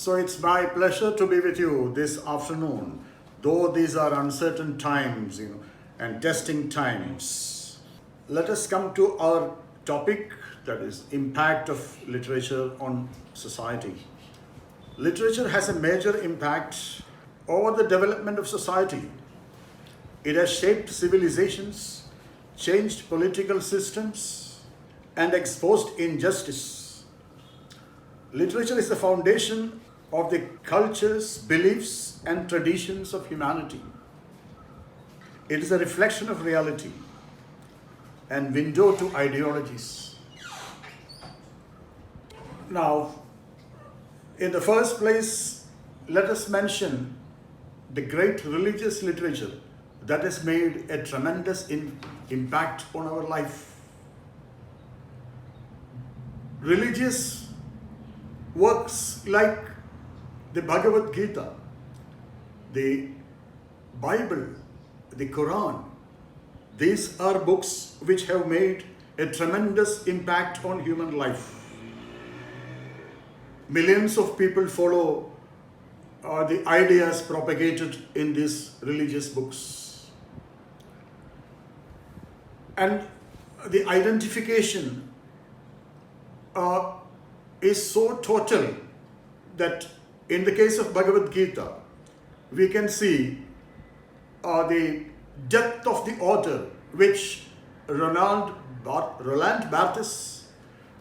So it's my pleasure to be with you this afternoon, though these are uncertain times, and testing times. Let us come to our topic, that is impact of literature on society. Literature has a major impact over the development of society. It has shaped civilizations, changed political systems, and exposed injustice. Literature is the foundation of the cultures, beliefs, and traditions of humanity. It is a reflection of reality and window to ideologies. Now, in the first place, let us mention the great religious literature that has made a tremendous impact on our life. Religious works like the Bhagavad Gita, the Bible, the Quran, these are books which have made a tremendous impact on human life. Millions of people follow the ideas propagated in these religious books. And the identification is so total that in the case of Bhagavad Gita, we can see the depth of the author, which Roland Barthes,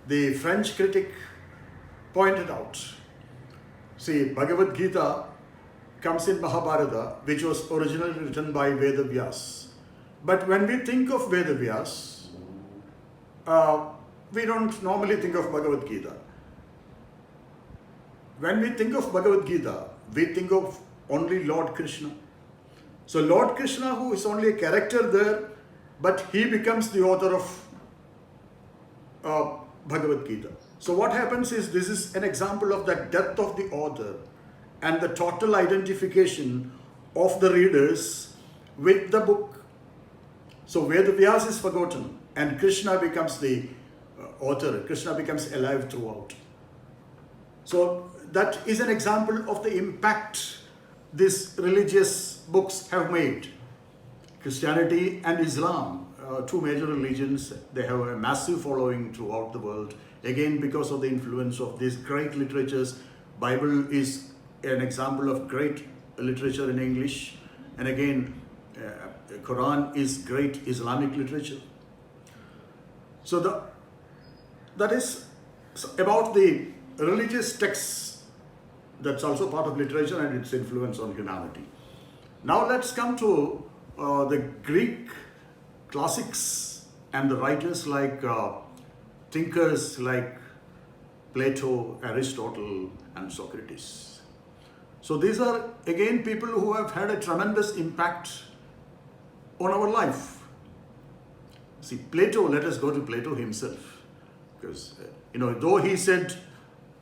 the French critic, pointed out. See, Bhagavad Gita comes in Mahabharata, which was originally written by Vedavyas. But when we think of Vedavyas, we don't normally think of Bhagavad Gita. When we think of Bhagavad Gita, we think of only Lord Krishna. So Lord Krishna, who is only a character there, but he becomes the author of Bhagavad Gita. So what happens is, this is an example of that depth of the author and the total identification of the readers with the book. So Vedavyas is forgotten and Krishna becomes the author. Krishna becomes alive throughout. So that is an example of the impact these religious books have made. Christianity and Islam, two major religions, they have a massive following throughout the world. Again, because of the influence of these great literatures. Bible is an example of great literature in English. And again, Quran is great Islamic literature. So that is about the religious texts. That's also part of literature and its influence on humanity. Now let's come to the Greek classics and the writers like thinkers like Plato, Aristotle, and Socrates. So these are again people who have had a tremendous impact on our life. See, Plato, let us go to Plato himself, because though he said,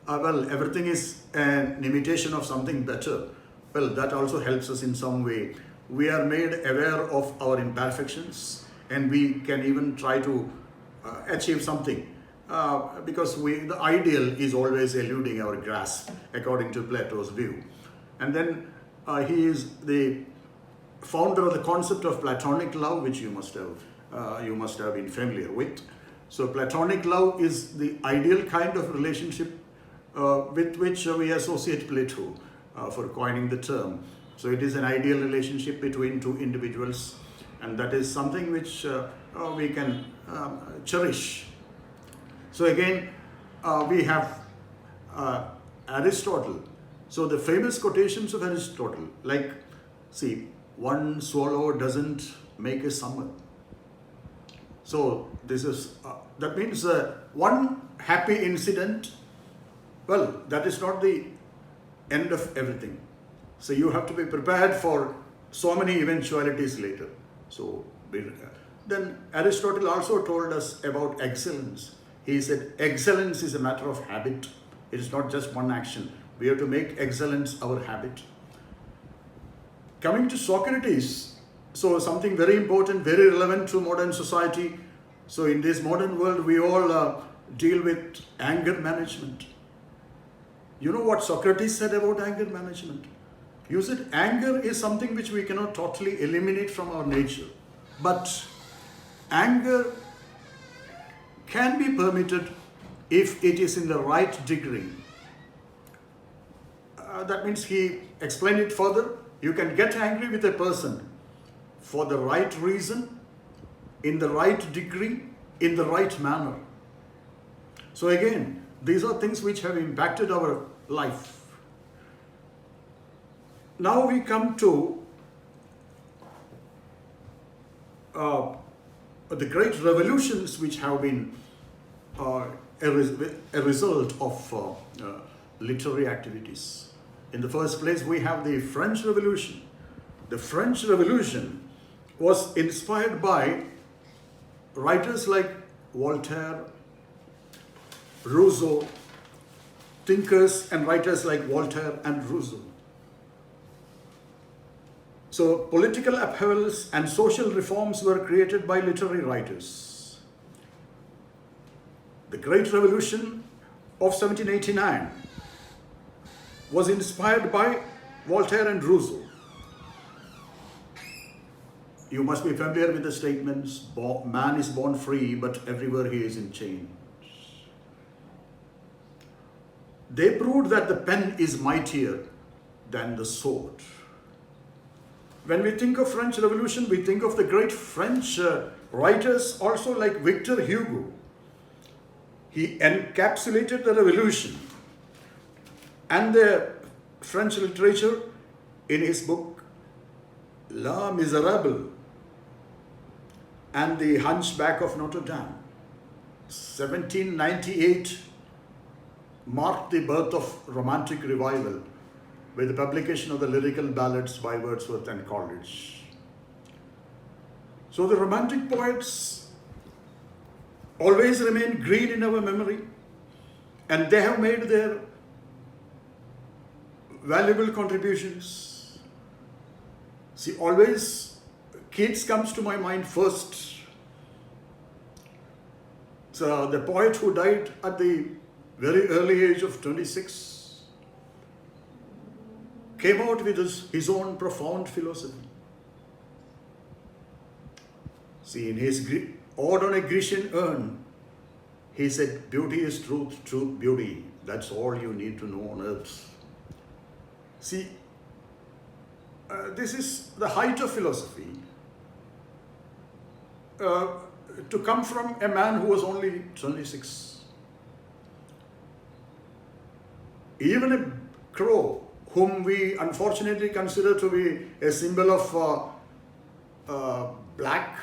well, everything is an imitation of something better, well, that also helps us in some way. We are made aware of our imperfections and we can even try to achieve something. Because the ideal is always eluding our grasp, according to Plato's view. And then he is the founder of the concept of Platonic love, which you must have been familiar with. So Platonic love is the ideal kind of relationship with which we associate Plato for coining the term. So it is an ideal relationship between two individuals, and that is something which we can cherish. So again, we have Aristotle. So the famous quotations of Aristotle, like, see, one swallow doesn't make a summer. So this is, that means one happy incident, well, that is not the end of everything. So you have to be prepared for so many eventualities later. So then Aristotle also told us about excellence. He said, excellence is a matter of habit. It is not just one action. We have to make excellence our habit. Coming to Socrates, so something very important, very relevant to modern society. So in this modern world, we all deal with anger management. You know what Socrates said about anger management? You said anger is something which we cannot totally eliminate from our nature. But anger can be permitted if it is in the right degree. That means he explained it further. You can get angry with a person for the right reason, in the right degree, in the right manner. So again, these are things which have impacted our life. Now we come to the great revolutions which have been a result of literary activities. In the first place, we have the French Revolution. The French Revolution was inspired by writers like Voltaire, Rousseau, thinkers and writers like Voltaire and Rousseau. So political upheavals and social reforms were created by literary writers. The Great Revolution of 1789 was inspired by Voltaire and Rousseau. You must be familiar with the statements, man is born free, but everywhere he is in chains. They proved that the pen is mightier than the sword. When we think of French Revolution, we think of the great French writers also like Victor Hugo. He encapsulated the revolution and the French literature in his book Les Miserables and the Hunchback of Notre Dame. 1798 marked the birth of Romantic Revival with the publication of the lyrical ballads by Wordsworth and Coleridge. So the Romantic poets always remain green in our memory, and they have made their valuable contributions. See, always Keats comes to my mind first. So the poet who died at the very early age of 26 came out with his own profound philosophy. See, in his Ode on a Grecian Urn, he said, beauty is truth, truth beauty. That's all you need to know on earth. See, this is the height of philosophy. To come from a man who was only 26. Even a crow, whom we unfortunately consider to be a symbol of black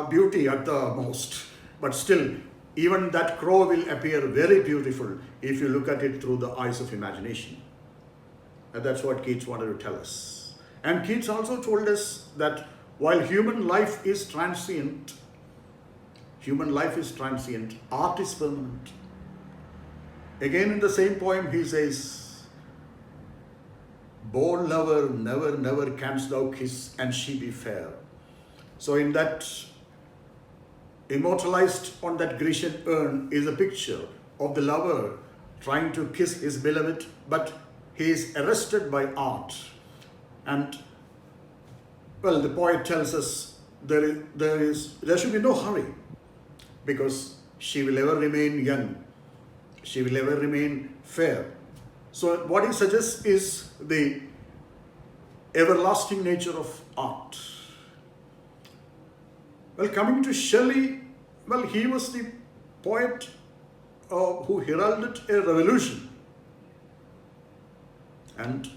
beauty at the most, but still, even that crow will appear very beautiful if you look at it through the eyes of imagination. And that's what Keats wanted to tell us. And Keats also told us that while human life is transient, art is permanent. Again, in the same poem, he says, bold lover, never, never canst thou kiss, and she be fair. So in that, immortalized on that Grecian urn is a picture of the lover trying to kiss his beloved, but he is arrested by art. And, well, the poet tells us there should be no hurry, because she will ever remain young. She will ever remain fair. So what he suggests is the everlasting nature of art. Well, coming to Shelley, well, he was the poet who heralded a revolution. And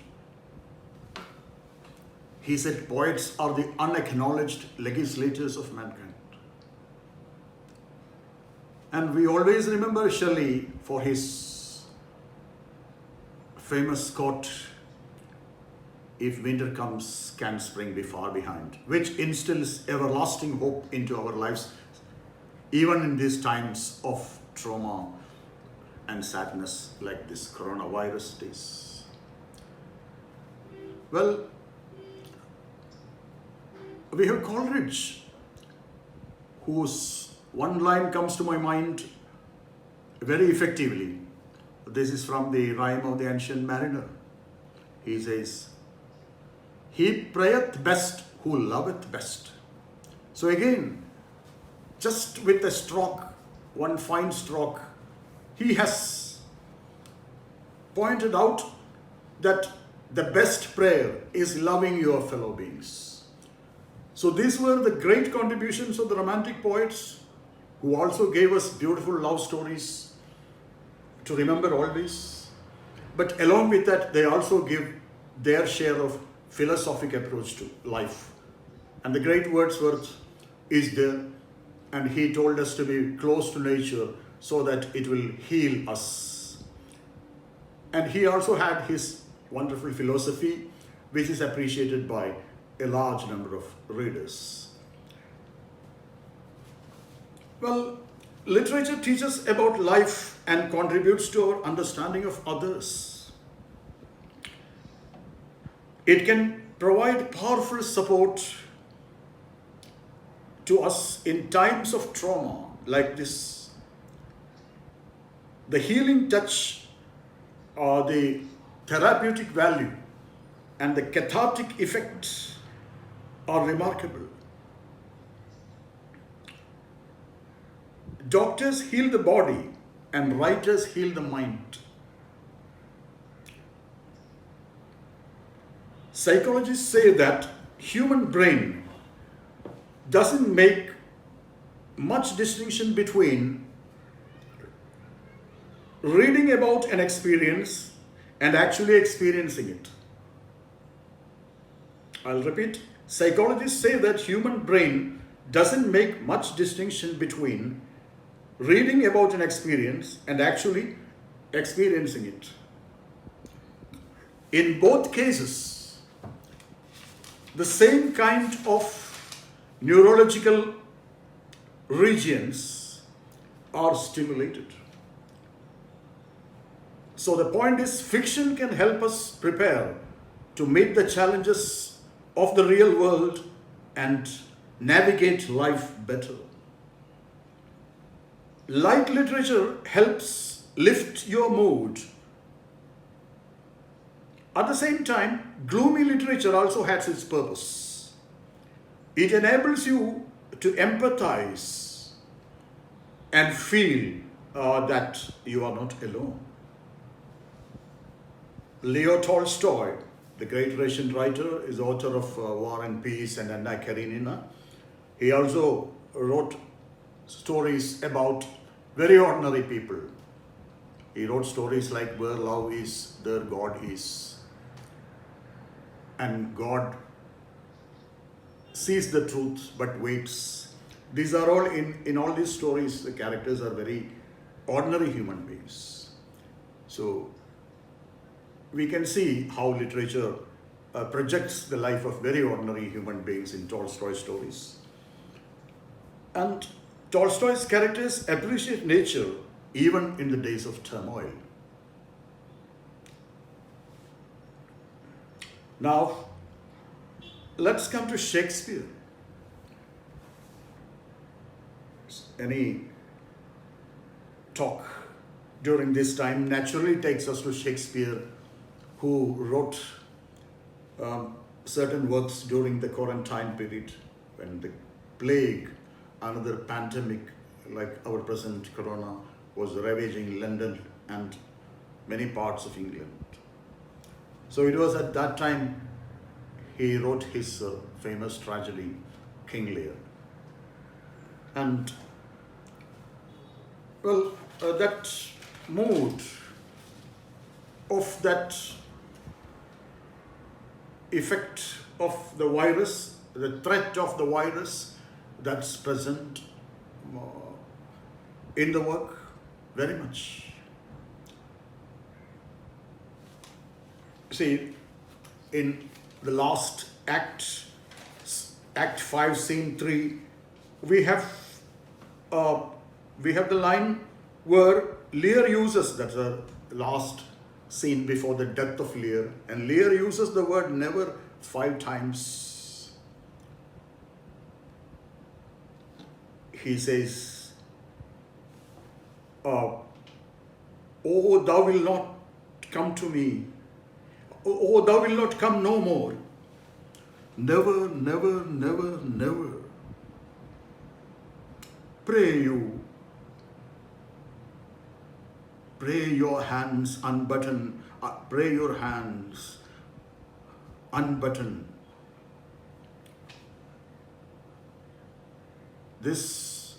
he said poets are the unacknowledged legislators of mankind. And we always remember Shelley for his famous quote, if winter comes, can spring be far behind, which instills everlasting hope into our lives, even in these times of trauma and sadness like this coronavirus days. Well, we have Coleridge, whose one line comes to my mind very effectively. This is from the rhyme of the ancient mariner. He says, "He prayeth best who loveth best." So again, just with a stroke, one fine stroke, he has pointed out that the best prayer is loving your fellow beings. So these were the great contributions of the Romantic poets, who also gave us beautiful love stories to remember always. But along with that, they also give their share of philosophic approach to life. And the great Wordsworth is there, and he told us to be close to nature so that it will heal us. And he also had his wonderful philosophy, which is appreciated by a large number of readers. Well, literature teaches about life and contributes to our understanding of others. It can provide powerful support to us in times of trauma like this. The healing touch, or the therapeutic value, and the cathartic effect are remarkable. Doctors heal the body and writers heal the mind. Psychologists say that human brain doesn't make much distinction between reading about an experience and actually experiencing it. I'll repeat. Psychologists say that human brain doesn't make much distinction between reading about an experience and actually experiencing it. In both cases, the same kind of neurological regions are stimulated. So the point is, fiction can help us prepare to meet the challenges of the real world and navigate life better. Light literature helps lift your mood. At the same time, gloomy literature also has its purpose. It enables you to empathize and feel that you are not alone. Leo Tolstoy, the great Russian writer, is author of War and Peace and Anna Karenina. He also wrote stories about very ordinary people. He wrote stories like "Where love is, there God is." And God sees the truth but waits. These are all, in all these stories, the characters are very ordinary human beings. So we can see how literature projects the life of very ordinary human beings in Tolstoy's stories. And Tolstoy's characters appreciate nature even in the days of turmoil. Now, let's come to Shakespeare. Any talk during this time naturally takes us to Shakespeare, who wrote certain works during the quarantine period, when the plague, another pandemic like our present corona, was ravaging London and many parts of England. So it was at that time he wrote his famous tragedy, King Lear. And well, that mood of that effect of the virus, the threat of the virus that's present in the work very much. See, in the last act, Act 5, Scene 3, we have the line where Lear uses, that's the last scene before the death of Lear, and Lear uses the word never 5 times. He says, Oh, thou wilt not come to me. Oh, thou wilt not come no more. Never, never, never, never. Pray you. Pray your hands unbutton. Pray your hands unbutton. This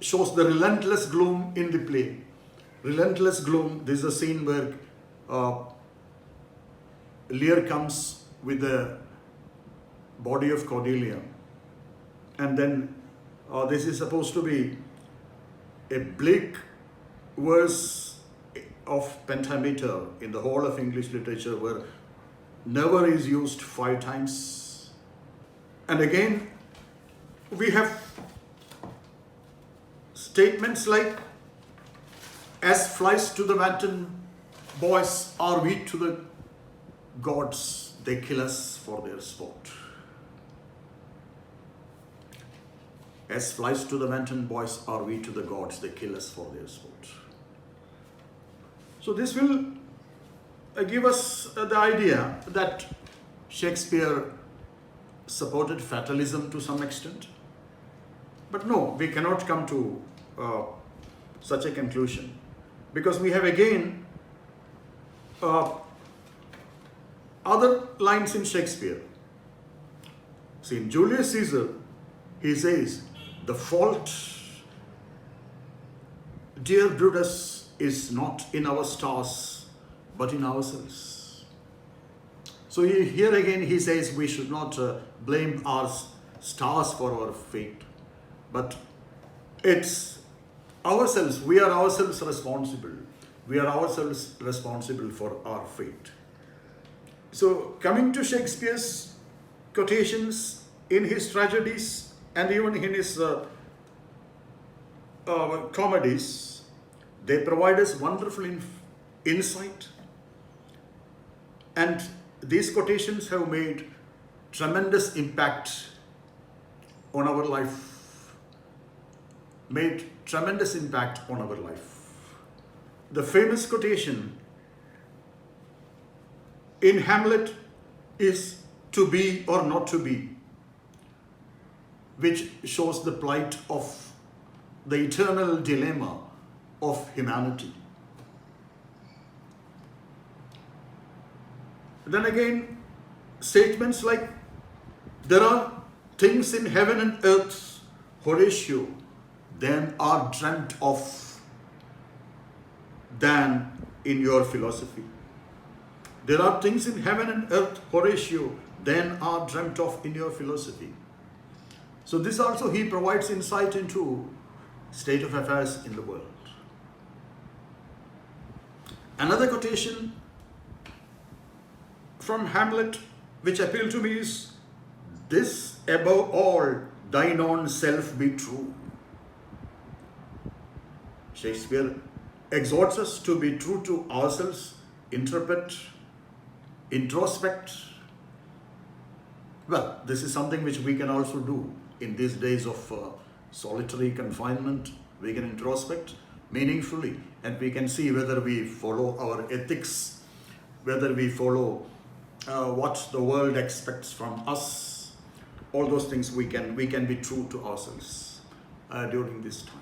shows the relentless gloom in the play. Relentless gloom. This is a scene where Lear comes with the body of Cordelia, and then this is supposed to be a bleak verse of pentameter in the whole of English literature, where never is used 5 times. And again, we have statements like, as flies to the wanton boys are we to the gods, they kill us for their sport. As flies to the wanton boys are we to the gods, they kill us for their sport. So this will give us the idea that Shakespeare supported fatalism to some extent. But no, we cannot come to such a conclusion, because we have again other lines in Shakespeare. See, in Julius Caesar, he says, the fault, dear Brutus, is not in our stars, but in ourselves. So here again he says we should not blame our stars for our fate, but it's ourselves. We are ourselves responsible. We are ourselves responsible for our fate. So coming to Shakespeare's quotations in his tragedies and even in his comedies, they provide us wonderful insight, and these quotations have made tremendous impact on our life. Made tremendous impact on our life. The famous quotation in Hamlet is to be or not to be, which shows the plight of the eternal dilemma of humanity. Then again, statements like, there are things in heaven and earth, Horatio, than are dreamt of than in your philosophy. There are things in heaven and earth, Horatio, than are dreamt of in your philosophy. So this also he provides insight into state of affairs in the world. Another quotation from Hamlet which appealed to me is, this above all, thine own self be true. Shakespeare exhorts us to be true to ourselves, interpret, introspect. Well, this is something which we can also do in these days of solitary confinement. We can introspect meaningfully, and we can see whether we follow our ethics, whether we follow what the world expects from us. All those things we can be true to ourselves during this time.